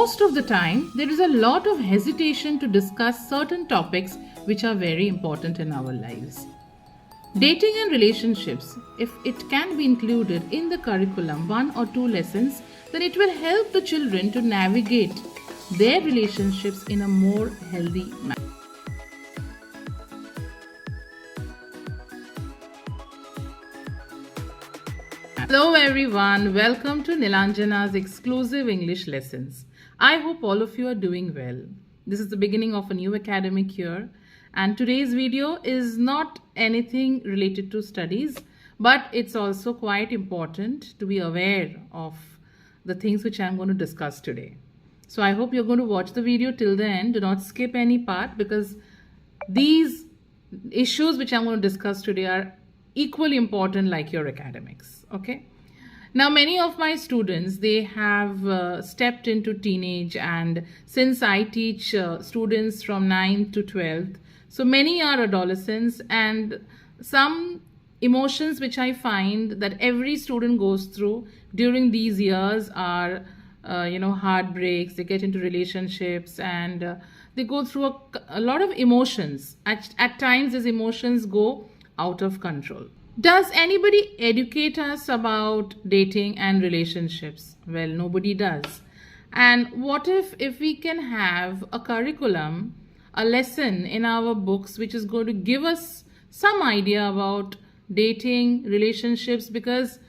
Most of the time, there is a lot of hesitation to discuss certain topics which are very important in our lives. Dating and relationships, if it can be included in the curriculum, 1 or 2 lessons, then it will help the children to navigate their relationships in a more healthy manner. Hello everyone, welcome to Nilanjana's exclusive English lessons. I hope all of you are doing well. This is the beginning of a new academic year, and today's video is not anything related to studies, but it's also quite important to be aware of the things which I'm going to discuss today. So I hope you're going to watch the video till the end. Do not skip any part, because these issues which I'm going to discuss today are equally important like your academics. Okay. Now, many of my students, they have stepped into teenage, and since I teach students from 9th to 12th, so many are adolescents, and some emotions which I find that every student goes through during these years are heartbreaks. They get into relationships, and they go through a lot of emotions. At times these emotions go out of control. Does anybody educate us about dating and relationships? Well, nobody does. And what if we can have a curriculum, a lesson in our books which is going to give us some idea about dating, relationships, because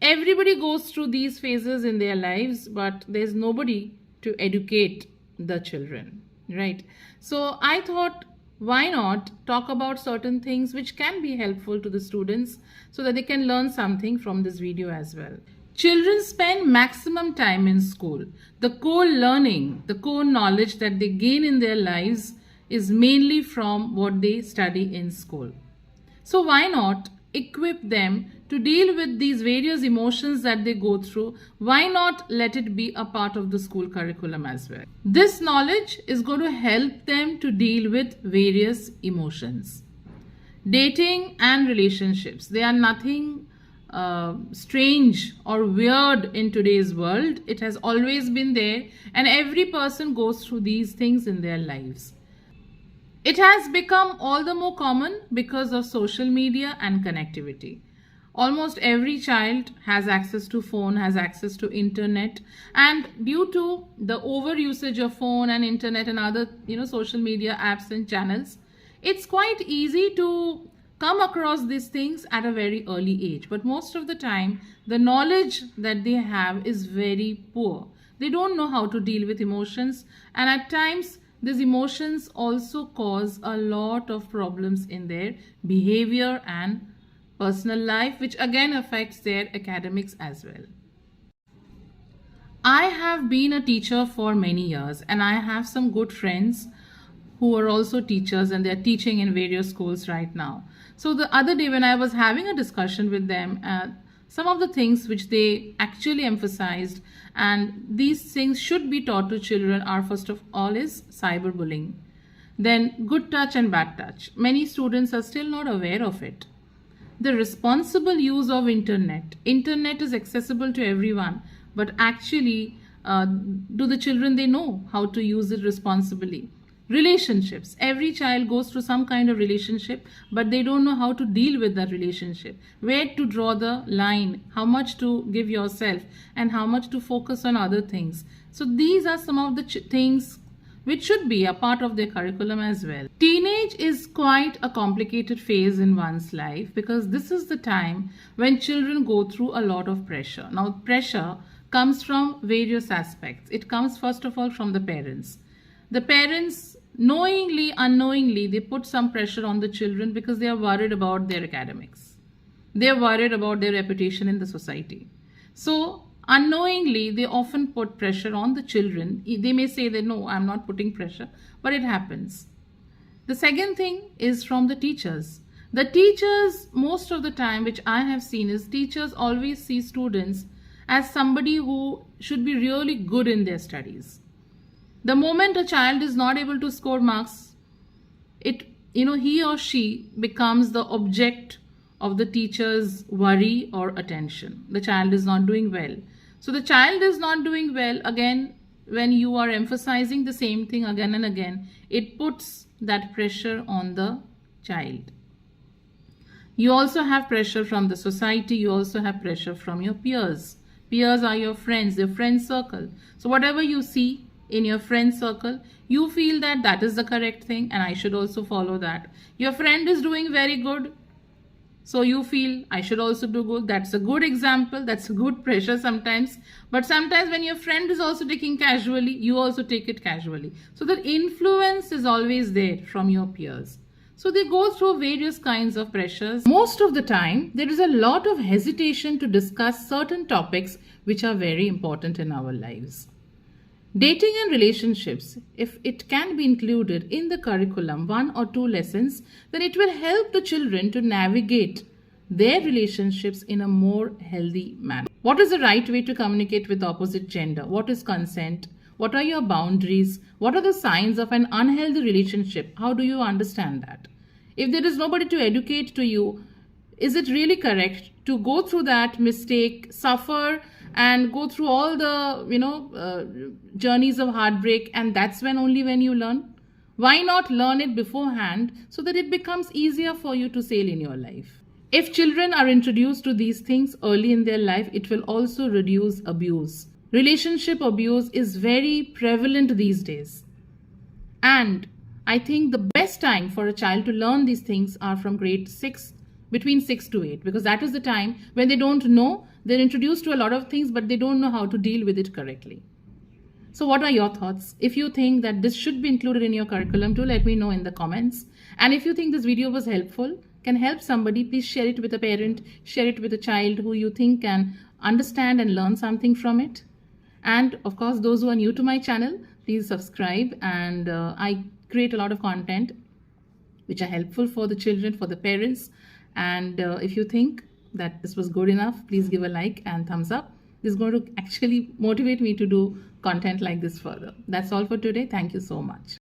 everybody goes through these phases in their lives, but there's nobody to educate the children, right? So I thought, why not talk about certain things which can be helpful to the students so that they can learn something from this video as well. Children spend maximum time in school. The core learning, the core knowledge that they gain in their lives is mainly from what they study in school. So why not equip them to deal with these various emotions that they go through? Why not let it be a part of the school curriculum as well? This knowledge is going to help them to deal with various emotions. Dating and relationships, they are nothing strange or weird in today's world. It has always been there, and every person goes through these things in their lives. It has become all the more common because of social media and connectivity. Almost every child has access to phone, has access to internet, and due to the over usage of phone and internet and other social media apps and channels, it's quite easy to come across these things at a very early age. But most of the time, the knowledge that they have is very poor. They don't know how to deal with emotions, and at times these emotions also cause a lot of problems in their behavior and personal life, which again affects their academics as well. I have been a teacher for many years, and I have some good friends who are also teachers, and they're teaching in various schools right now. So the other day when I was having a discussion with them, some of the things which they actually emphasized, and these things should be taught to children, are first of all is cyberbullying, then good touch and bad touch. Many students are still not aware of it. The responsible use of internet is accessible to everyone, but actually do the children, they know how to use it responsibly? Relationships, every child goes through some kind of relationship, but they don't know how to deal with that relationship, where to draw the line, how much to give yourself and how much to focus on other things. So these are some of the things which should be a part of their curriculum as well. Teenage is quite a complicated phase in one's life, because this is the time when children go through a lot of pressure. Now, pressure comes from various aspects. It comes first of all from the parents. The parents, knowingly, unknowingly, they put some pressure on the children because they are worried about their academics. They are worried about their reputation in the society. So unknowingly, they often put pressure on the children. They may say that, no, I'm not putting pressure, but it happens. The second thing is from the teachers. The teachers, most of the time, which I have seen, is teachers always see students as somebody who should be really good in their studies. The moment a child is not able to score marks, he or she becomes the object of the teacher's worry or attention. The child is not doing well. So the child is not doing well, again, when you are emphasizing the same thing again and again, it puts that pressure on the child. You also have pressure from the society. You also have pressure from your peers. Peers are your friends, your friend circle. So whatever you see in your friend circle, you feel that that is the correct thing and I should also follow that. Your friend is doing very good, so you feel I should also do good. That's a good example. That's a good pressure sometimes. But sometimes when your friend is also taking casually, you also take it casually. So the influence is always there from your peers. So they go through various kinds of pressures. Most of the time, there is a lot of hesitation to discuss certain topics which are very important in our lives. Dating and relationships, if it can be included in the curriculum, 1 or 2 lessons, then it will help the children to navigate their relationships in a more healthy manner. What is the right way to communicate with the opposite gender? What is consent? What are your boundaries? What are the signs of an unhealthy relationship? How do you understand that? If there is nobody to educate to you, is it really correct to go through that mistake, suffer, and go through all the journeys of heartbreak, and that's only when you learn? Why not learn it beforehand so that it becomes easier for you to sail in your life? If children are introduced to these things early in their life, it will also reduce abuse. Relationship abuse is very prevalent these days. And I think the best time for a child to learn these things are from grade 6, between 6 to 8, because that is the time when they don't know, they're introduced to a lot of things, but they don't know how to deal with it correctly. So what are your thoughts? If you think that this should be included in your curriculum, do let me know in the comments. And if you think this video was helpful, can help somebody, please share it with a parent, share it with a child who you think can understand and learn something from it. And of course, those who are new to my channel, please subscribe. And I create a lot of content which are helpful for the children, for the parents. And if you think that this was good enough, please give a like and thumbs up. This is going to actually motivate me to do content like this further. That's all for today. Thank you so much.